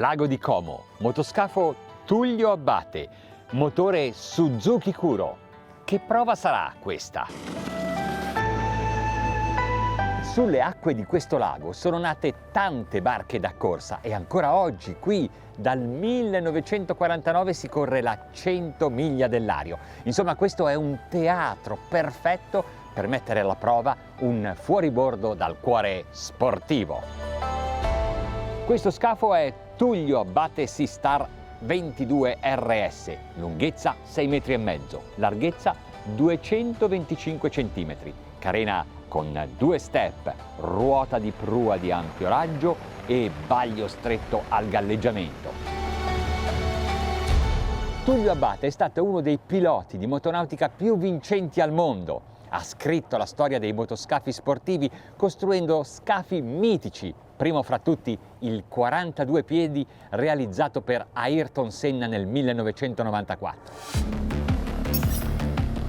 Lago di Como, motoscafo Tullio Abbate, motore Suzuki Kuro. Che prova sarà questa? Sulle acque di questo lago sono nate tante barche da corsa e ancora oggi qui dal 1949 si corre la 100 miglia del Lario. Insomma, questo è un teatro perfetto per mettere alla prova un fuoribordo dal cuore sportivo. Questo scafo è Tullio Abbate Seastar 22 RS, lunghezza 6,5 metri, larghezza 225 cm, carena con 2 step, ruota di prua di ampio raggio e baglio stretto al galleggiamento. Tullio Abbate è stato uno dei piloti di motonautica più vincenti al mondo. Ha scritto la storia dei motoscafi sportivi costruendo scafi mitici, primo fra tutti il 42 piedi realizzato per Ayrton Senna nel 1994.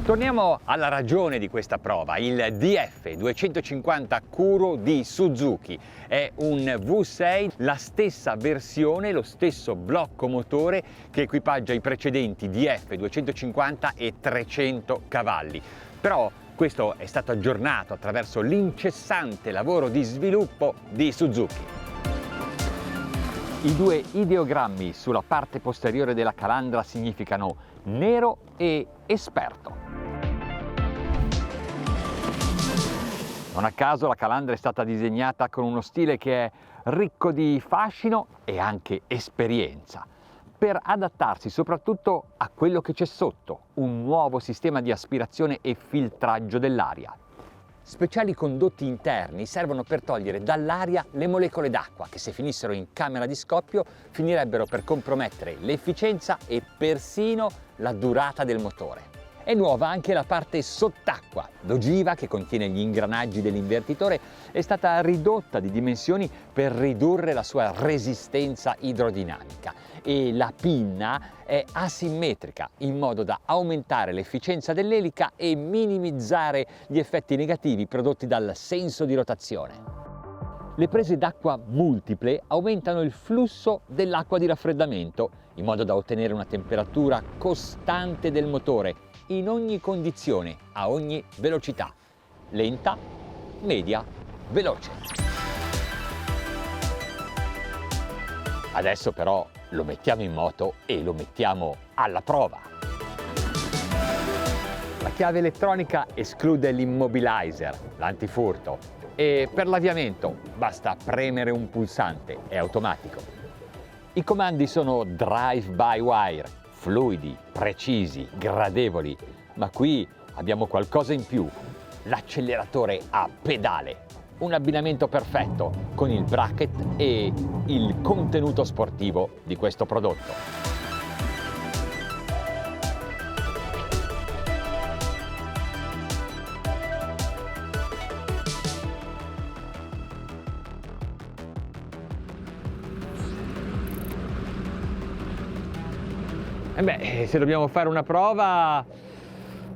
Torniamo alla ragione di questa prova, il DF 250 Kuro di Suzuki. È un V6, la stessa versione, lo stesso blocco motore che equipaggia i precedenti DF 250 e 300 cavalli. Però questo è stato aggiornato attraverso l'incessante lavoro di sviluppo di Suzuki. I due ideogrammi sulla parte posteriore della calandra significano nero e esperto. Non a caso la calandra è stata disegnata con uno stile che è ricco di fascino e anche esperienza, per adattarsi soprattutto a quello che c'è sotto, un nuovo sistema di aspirazione e filtraggio dell'aria. Speciali condotti interni servono per togliere dall'aria le molecole d'acqua che, se finissero in camera di scoppio, finirebbero per compromettere l'efficienza e persino la durata del motore. È nuova anche la parte sott'acqua. L'ogiva, che contiene gli ingranaggi dell'invertitore, è stata ridotta di dimensioni per ridurre la sua resistenza idrodinamica e la pinna è asimmetrica in modo da aumentare l'efficienza dell'elica e minimizzare gli effetti negativi prodotti dal senso di rotazione. Le prese d'acqua multiple aumentano il flusso dell'acqua di raffreddamento in modo da ottenere una temperatura costante del motore in ogni condizione, a ogni velocità, lenta, media, veloce. Adesso però lo mettiamo in moto e lo mettiamo alla prova. La chiave elettronica esclude l'immobilizer, l'antifurto, e per l'avviamento basta premere un pulsante, è automatico. I comandi sono drive-by-wire, fluidi, precisi, gradevoli, ma qui abbiamo qualcosa in più, l'acceleratore a pedale, un abbinamento perfetto con il bracket e il contenuto sportivo di questo prodotto. Se dobbiamo fare una prova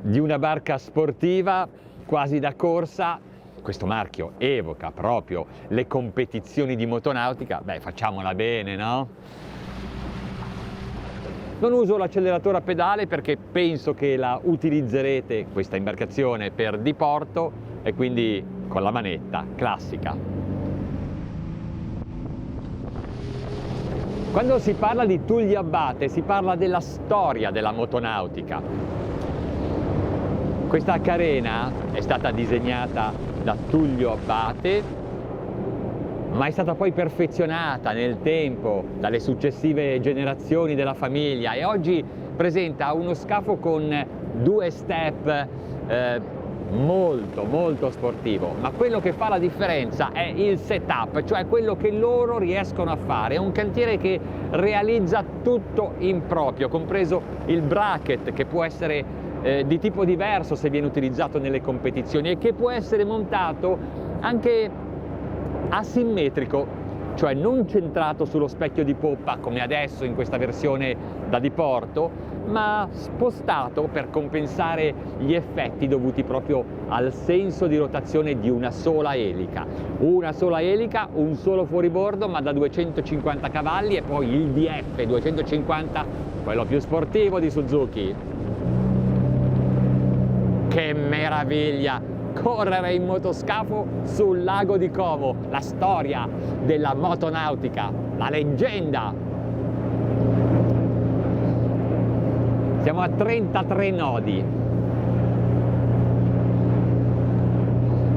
di una barca sportiva quasi da corsa, questo marchio evoca proprio le competizioni di motonautica, facciamola bene, no? Non uso l'acceleratore a pedale perché penso che la utilizzerete, questa imbarcazione, per diporto, e quindi con la manetta classica. Quando si parla di Tullio Abbate si parla della storia della motonautica. Questa carena è stata disegnata da Tullio Abbate, ma è stata poi perfezionata nel tempo dalle successive generazioni della famiglia e oggi presenta uno scafo con 2 step molto sportivo, ma quello che fa la differenza è il setup, cioè quello che loro riescono a fare. È un cantiere che realizza tutto in proprio, compreso il bracket, che può essere di tipo diverso se viene utilizzato nelle competizioni e che può essere montato anche asimmetrico cioè non centrato sullo specchio di poppa come adesso in questa versione da diporto, ma spostato per compensare gli effetti dovuti proprio al senso di rotazione di una sola elica. Una sola elica, un solo fuoribordo, ma da 250 cavalli, e poi il DF 250, quello più sportivo di Suzuki. Che meraviglia! Correre in motoscafo sul lago di Como, la storia della motonautica, la leggenda. Siamo a 33 nodi.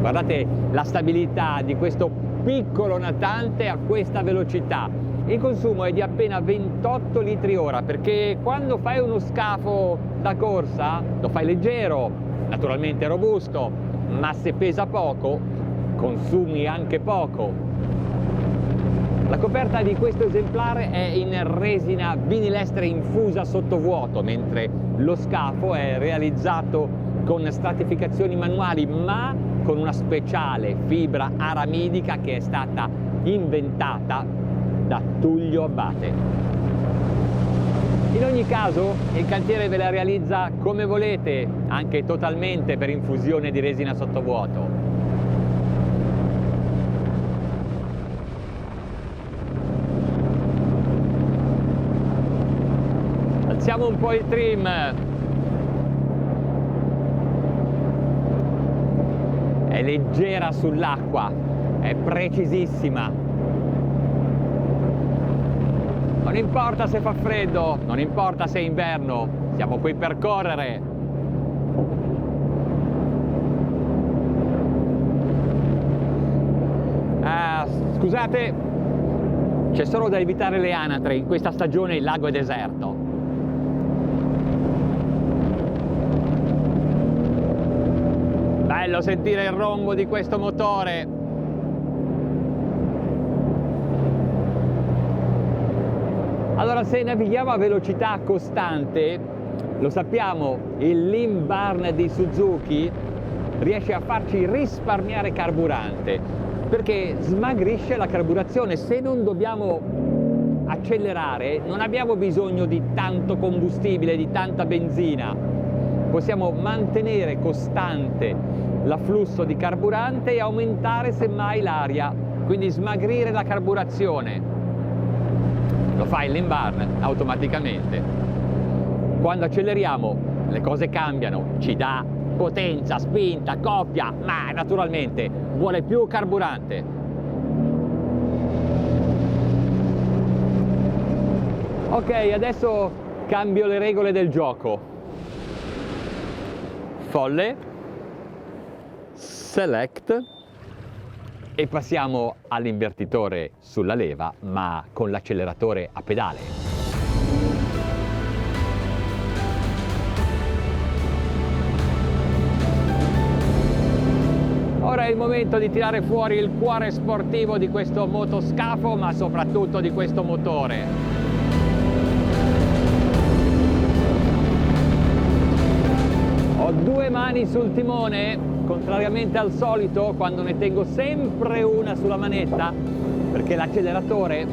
Guardate la stabilità di questo piccolo natante a questa velocità. Il consumo è di appena 28 litri ora, perché quando fai uno scafo da corsa lo fai leggero, naturalmente robusto, ma se pesa poco consumi anche poco. La coperta di questo esemplare è in resina vinilestre infusa sottovuoto, mentre lo scafo è realizzato con stratificazioni manuali, ma con una speciale fibra aramidica che è stata inventata da Tullio Abate. In ogni caso il cantiere ve la realizza come volete, anche totalmente per infusione di resina sottovuoto. Alziamo un po' il trim. È leggera sull'acqua, è precisissima. Non importa se fa freddo, non importa se è inverno, siamo qui per correre. Scusate, c'è solo da evitare le anatre, in questa stagione il lago è deserto. Bello sentire il rombo di questo motore. Allora, se navighiamo a velocità costante, lo sappiamo, il lean burn di Suzuki riesce a farci risparmiare carburante, perché smagrisce la carburazione. Se non dobbiamo accelerare, non abbiamo bisogno di tanto combustibile, di tanta benzina. Possiamo mantenere costante l'afflusso di carburante e aumentare semmai l'aria, quindi smagrire la carburazione. Lo fa il lean burn automaticamente. Quando acceleriamo le cose cambiano, ci dà potenza, spinta, coppia, ma naturalmente vuole più carburante. Ok, adesso cambio le regole del gioco. Folle, select, e passiamo all'invertitore sulla leva, ma con l'acceleratore a pedale. Ora è il momento di tirare fuori il cuore sportivo di questo motoscafo, ma soprattutto di questo motore. Ho due mani sul timone, contrariamente al solito, quando ne tengo sempre una sulla manetta, perché l'acceleratore,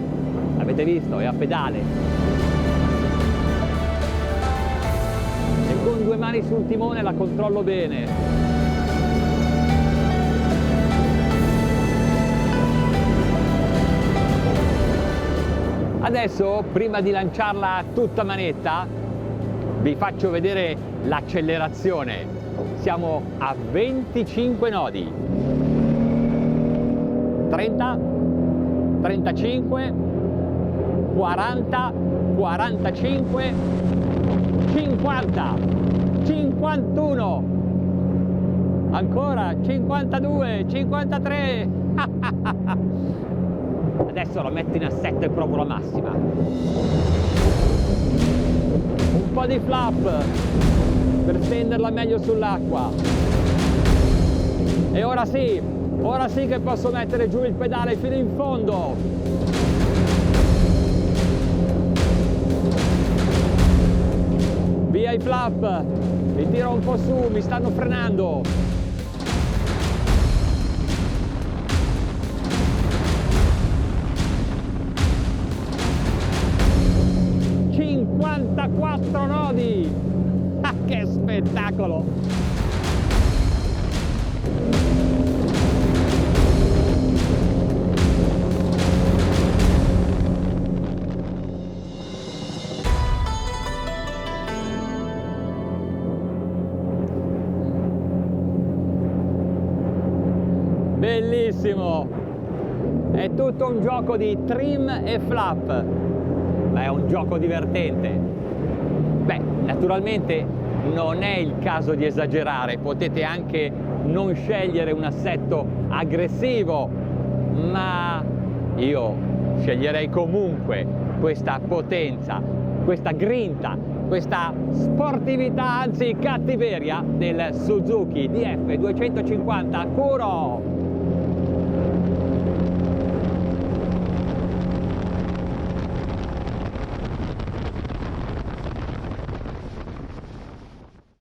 avete visto, è a pedale. E con due mani sul timone la controllo bene. Adesso, prima di lanciarla a tutta manetta, vi faccio vedere l'accelerazione. Siamo a 25 nodi. 30, 35, 40, 45, 50, 51, ancora 52, 53. Adesso la metto in assetto e provo la massima. Un po' di flap per stenderla meglio sull'acqua. E ora sì che posso mettere giù il pedale fino in fondo. Via i flap, li tiro un po' su, mi stanno frenando. 44 nodi! Ah, che spettacolo! Bellissimo! È tutto un gioco di trim e flap, ma è un gioco divertente. Beh, naturalmente non è il caso di esagerare, potete anche non scegliere un assetto aggressivo, ma io sceglierei comunque questa potenza, questa grinta, questa sportività, anzi cattiveria del Suzuki DF 250 Kuro.